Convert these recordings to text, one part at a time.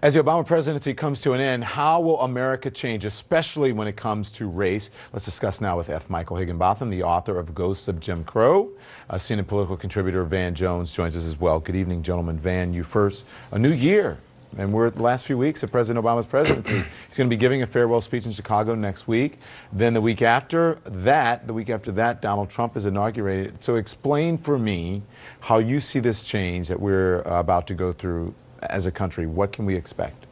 As the Obama presidency comes to an end, how will America change, especially when it comes to race? Let's discuss now with F. Michael Higginbotham, the author of Ghosts of Jim Crow. CNN political contributor Van Jones joins us as well. Good evening, gentlemen. Van, you first. A new year, and we're at the last few weeks of President Obama's presidency. He's going to be giving a farewell speech in Chicago next week. Then the week after that, Donald Trump is inaugurated. So explain for me how you see this change that we're about to go through as a country. What can we expect?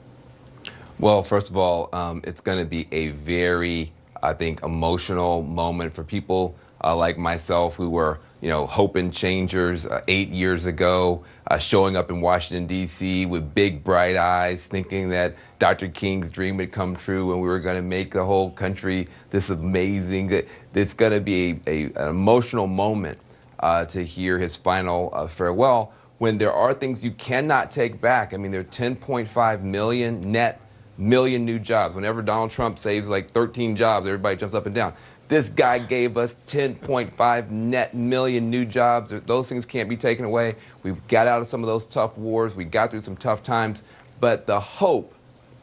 Well, first of all, it's going to be a very, I think, emotional moment for people like myself who were, hope and changers 8 years ago, showing up in Washington, D.C. with big, bright eyes, thinking that Dr. King's dream would come true and we were going to make the whole country this amazing. It's going to be an emotional moment to hear his final farewell, when there are things you cannot take back. I mean, there are 10.5 million new jobs. Whenever Donald Trump saves like 13 jobs, everybody jumps up and down. This guy gave us 10.5 million new jobs. Those things can't be taken away. We got out of some of those tough wars. We got through some tough times. But the hope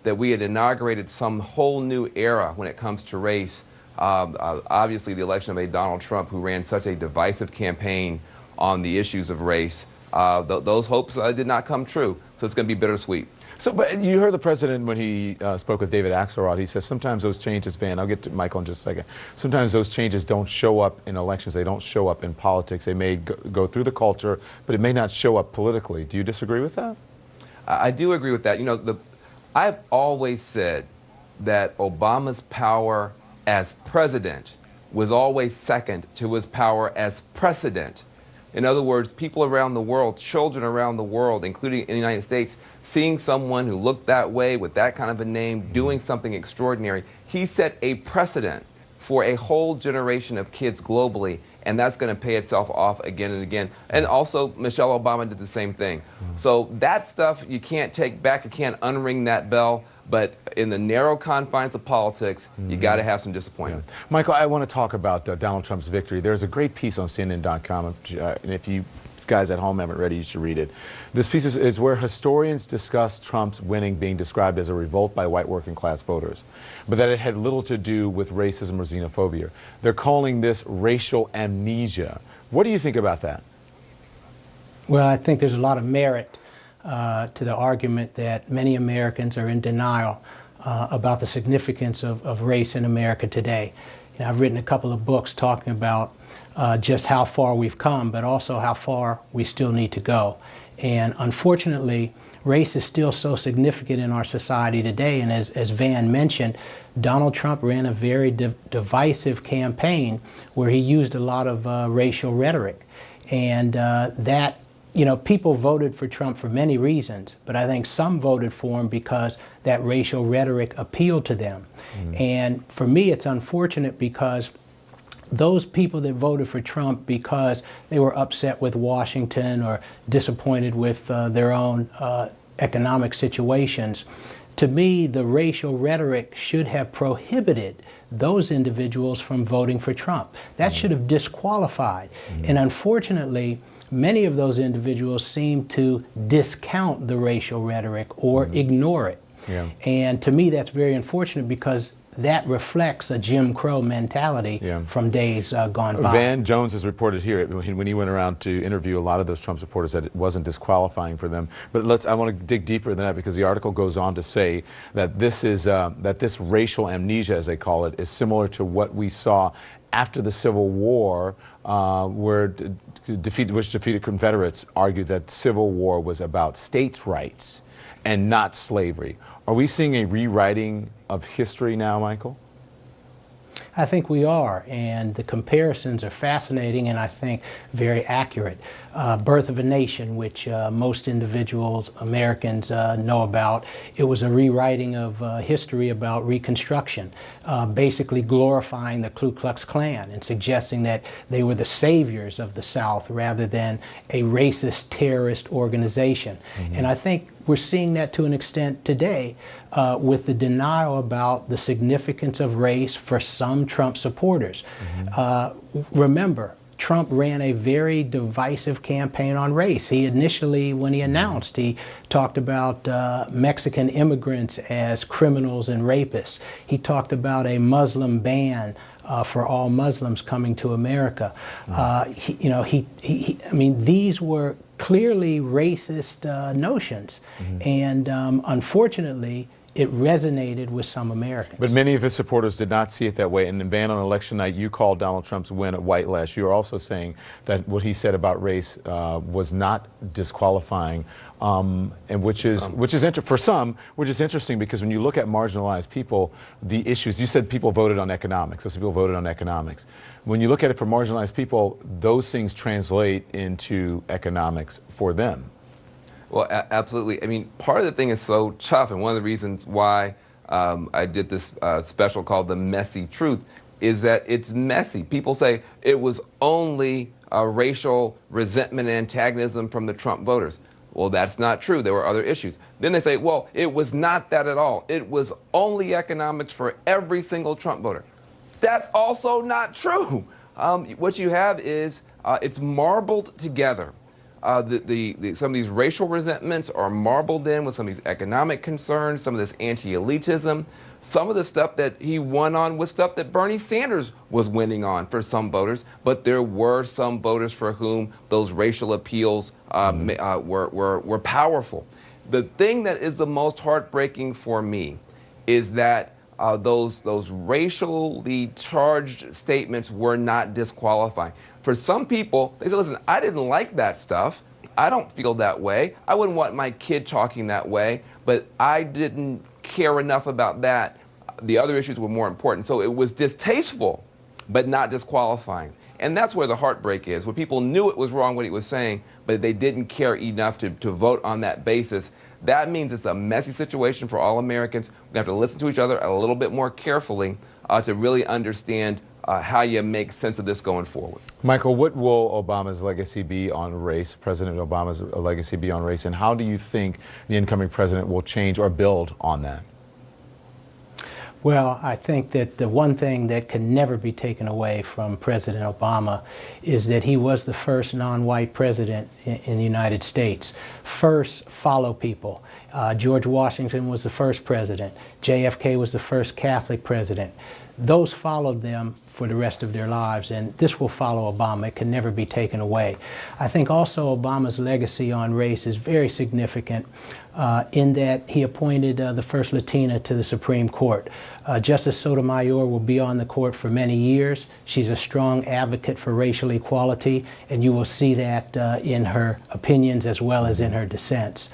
that we had inaugurated some whole new era when it comes to race, obviously the election of a Donald Trump who ran such a divisive campaign on the issues of race, those hopes did not come true, so it's going to be bittersweet. So, but you heard the president when he spoke with David Axelrod. He says sometimes those changes, Van, I'll get to Michael in just a second. Sometimes those changes don't show up in elections. They don't show up in politics. They may go through the culture, but it may not show up politically. Do you disagree with that? I do agree with that. I've always said that Obama's power as president was always second to his power as precedent. In other words, people around the world, children around the world, including in the United States, seeing someone who looked that way with that kind of a name, doing something extraordinary, he set a precedent for a whole generation of kids globally, and that's going to pay itself off again and again. And also, Michelle Obama did the same thing. So that stuff you can't take back, you can't unring that bell. But in the narrow confines of politics, you got to have some disappointment. Yeah. Michael, I want to talk about Donald Trump's victory. There's a great piece on CNN.com, and if you guys at home haven't read it, you should read it. This piece is where historians discuss Trump's winning being described as a revolt by white working class voters, but that it had little to do with racism or xenophobia. They're calling this racial amnesia. What do you think about that? Well, I think there's a lot of merit to the argument that many Americans are in denial about the significance of race in America today. I've written a couple of books talking about just how far we've come, but also how far we still need to go. And unfortunately, race is still so significant in our society today. And as Van mentioned, Donald Trump ran a very divisive campaign where he used a lot of racial rhetoric. And people voted for Trump for many reasons, but I think some voted for him because that racial rhetoric appealed to them. And for me, it's unfortunate because those people that voted for Trump because they were upset with Washington or disappointed with their own economic situations, to me, the racial rhetoric should have prohibited those individuals from voting for Trump. That should have disqualified. And unfortunately, many of those individuals seem to discount the racial rhetoric or ignore it. Yeah. And to me, that's very unfortunate because that reflects a Jim Crow mentality from days gone by. Van Jones has reported here when he went around to interview a lot of those Trump supporters that it wasn't disqualifying for them. But I want to dig deeper than that, because the article goes on to say that this racial amnesia, as they call it, is similar to what we saw after the Civil War, which defeated Confederates argued that Civil War was about states' rights and not slavery. Are we seeing a rewriting of history now, Michael? I think we are, and the comparisons are fascinating and I think very accurate. Birth of a Nation, which most individuals, Americans know about, it was a rewriting of history about Reconstruction, basically glorifying the Ku Klux Klan and suggesting that they were the saviors of the South rather than a racist terrorist organization. And I think we're seeing that to an extent today with the denial about the significance of race for some Trump supporters. Remember, Trump ran a very divisive campaign on race. He initially, when he announced, he talked about Mexican immigrants as criminals and rapists. He talked about a Muslim ban for all Muslims coming to America. I mean, these were clearly racist notions, and unfortunately, it resonated with some Americans. But many of his supporters did not see it that way. And then, Van, on election night, you called Donald Trump's win a white lash. You are also saying that what he said about race was not disqualifying, and which is for some, which is interesting because when you look at marginalized people, the issues. You said people voted on economics. Those people voted on economics. When you look at it for marginalized people, those things translate into economics for them. Well, absolutely. I mean, part of the thing is so tough, and one of the reasons why I did this special called The Messy Truth is that it's messy. People say it was only racial resentment and antagonism from the Trump voters. Well, that's not true. There were other issues. Then they say, well, it was not that at all. It was only economics for every single Trump voter. That's also not true. What you have is it's marbled together. Some of these racial resentments are marbled in with some of these economic concerns, some of this anti-elitism. Some of the stuff that he won on was stuff that Bernie Sanders was winning on for some voters, but there were some voters for whom those racial appeals were powerful. The thing that is the most heartbreaking for me is that those racially charged statements were not disqualifying. For some people, they say, listen, I didn't like that stuff. I don't feel that way. I wouldn't want my kid talking that way, but I didn't care enough about that. The other issues were more important. So it was distasteful, but not disqualifying. And that's where the heartbreak is, where people knew it was wrong what he was saying, but they didn't care enough to vote on that basis. That means it's a messy situation for all Americans. We have to listen to each other a little bit more carefully to really understand how you make sense of this going forward. Michael, what will Obama's legacy be on race, President Obama's legacy be on race, and how do you think the incoming president will change or build on that? Well, I think that the one thing that can never be taken away from President Obama is that he was the first non-white president in the United States. First, follow people. George Washington was the first president. JFK was the first Catholic president. Those followed them for the rest of their lives, and this will follow Obama. It can never be taken away. I think also Obama's legacy on race is very significant in that he appointed the first Latina to the Supreme Court. Justice Sotomayor will be on the court for many years. She's a strong advocate for racial equality, and you will see that in her opinions as well as in her dissents.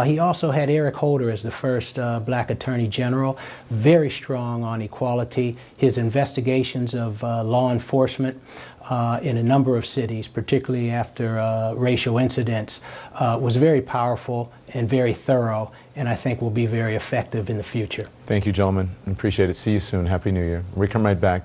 He also had Eric Holder as the first black attorney general, very strong on equality. His investigations of law enforcement in a number of cities, particularly after racial incidents, was very powerful and very thorough, and I think will be very effective in the future. Thank you, gentlemen. Appreciate it. See you soon. Happy New Year. We come right back.